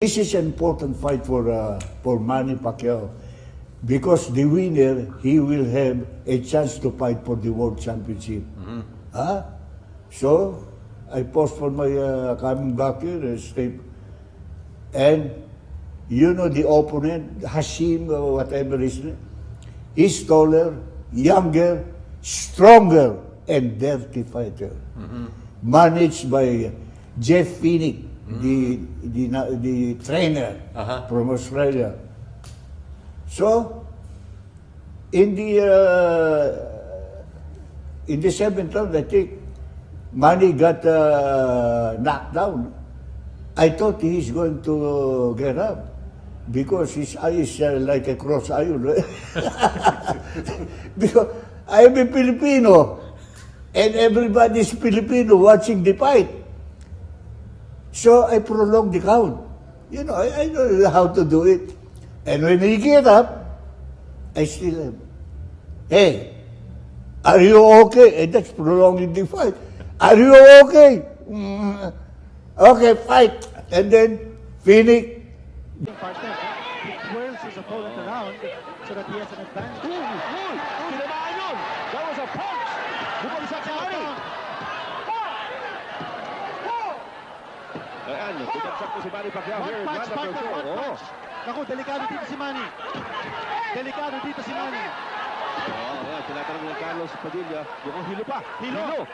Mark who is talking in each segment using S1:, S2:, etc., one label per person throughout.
S1: This is an important fight for Manny Pacquiao because the winner, he will have a chance to fight for the world championship. Huh? So, I post for my coming back here, Steve. And you know the opponent, Hashim, or whatever his name, he's taller, younger, stronger, and dirty fighter. Managed by Jeff Phoenix, the trainer from Australia. So, in the seventh round, I think Manny got knocked down. I thought he's going to get up because his eye is like a cross iron. Because I'm a Filipino and everybody's Filipino watching the fight. So I prolonged the count. You know, I know how to do it. And when he get up, I still am. Hey, are you okay? And that's prolonging the fight. Are you okay? Okay, fight. And then, Phoenix.
S2: He twirls his opponent around so that he has an advantage.
S3: Tinamaan yun! That was a punch! Bumagsak si Manny! Ayan, bumagsak po si Manny Pacquiao here in round number 4.
S2: Naku, delikado dito si Manny. Delikado dito si Manny.
S3: Ayan, tinatanong ng Carlos Padilla. Mukhang hilo pa. Hilo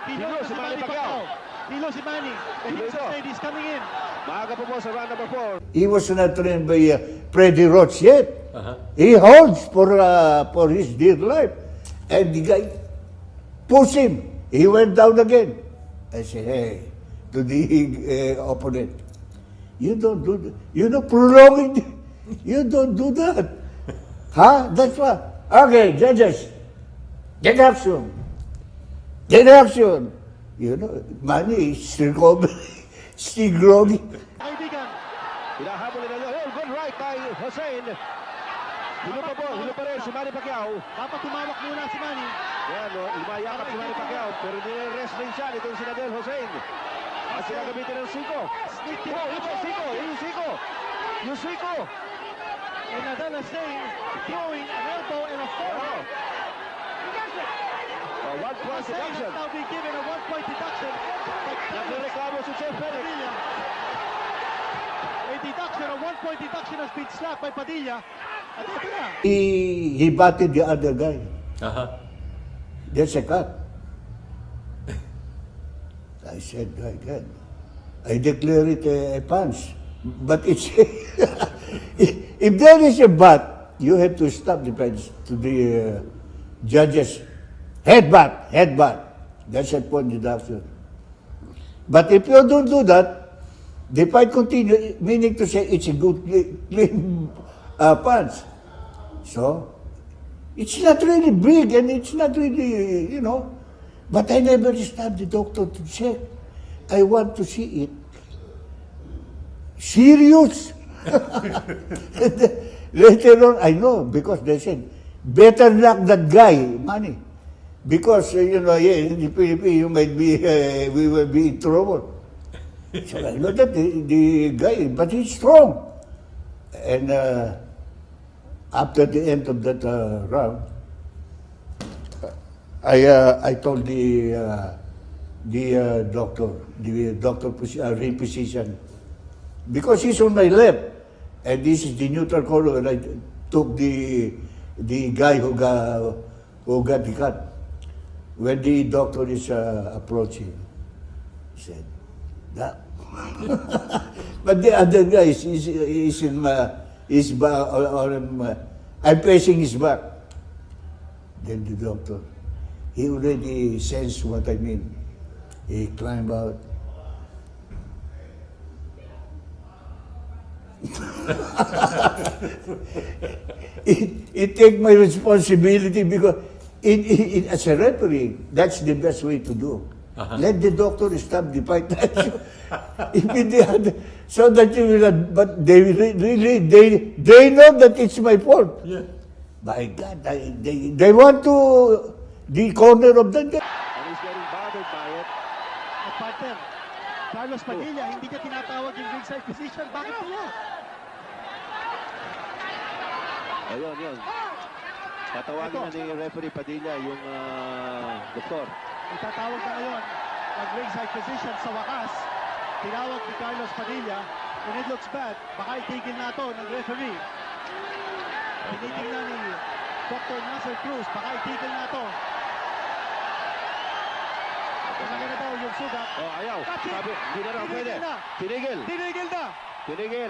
S3: si Manny Pacquiao.
S2: Hilo si Manny. The
S3: Hilo
S2: Hickson
S3: ito.
S2: ladies coming in.
S3: Maaga po sa round number 4.
S1: He was not trained by Freddie Roach yet. He holds for his dear life. And the guy pushed him. He went down again. I said, hey, to the opponent, you don't do that. You know, prolonging, you don't do that. Huh? That's what. Okay, judges, get action. Get action. You know, Manny is still groggy.
S2: Kaibigan,
S3: Hinahabol nila yun. Oh, good right by Hussein. Hilo pa rin si Manny Pacquiao.
S2: dapat tumawak muna si Manny.
S3: Yan, lumayakap si Manny Pacquiao. Pero nire-rest rin siya nitong si Nadel Hussein. At sila gamitin ng siko. Ito, siko. Yung siko.
S2: And Nadal Hussein throwing an elbow and a forearm.
S3: One-point
S2: Hussein
S3: deduction.
S2: has now been given a 1-point deduction.
S3: Nagreklamo si Jeff Phoenix.
S2: Padilla. A deduction, a 1-point deduction has been slapped by Padilla. At ito na.
S1: He batted the other guy. That's a cut. I said, again, I declare it a punch. But it's, if there is a bat, you have to stop the punch to the judges. Headbutt. That's a point deduction. But if you don't do that, the fight continues, meaning to say it's a good, clean punch. So, it's not really big and it's not really, you know, but I never stopped the doctor to check. I want to see it. Serious. Later on, I know, because they said, better knock that guy, Manny. Because, you know, in the Philippines, you might be, we will be in trouble. So I know that the guy, but he's strong. And after the end of that round, I told the doctor physician, because he's on my left, and this is the neutral color, and I took the guy who got the cut. When the doctor is approaching, he said, "That." But the other guy is in his back, I'm facing his back. Then the doctor, he already sensed what I mean. He climbed out. He take my responsibility because as a referee, that's the best way to do. Let the doctor stop the fight. So that you will not, but they really, they know that it's my fault.
S4: Yeah.
S1: My God, they want to the corner of the guy.
S3: And he's getting bothered by it.
S2: Partner, Carlos Padilla, hindi niya tinatawag yung ringside position. Bakit niya?
S3: Ayun, yun. Tatawagin na ni referee Padilla yung doktor.
S2: Itatawag na ngayon ang ringside position sa wakas. Tinawag ni Carlos Padilla. When it looks bad, baka itigil na ito ng referee. Tinitingnan ni Dr. Nasser Cruz, baka itigil na ito. Malaki na daw yung sugat.
S3: Oh, ayaw.
S2: That's it.
S3: Sabi, hindi na raw pwede.
S2: Tinigil na.
S3: Tinigil.
S2: Tinigil na.
S3: Tinigil.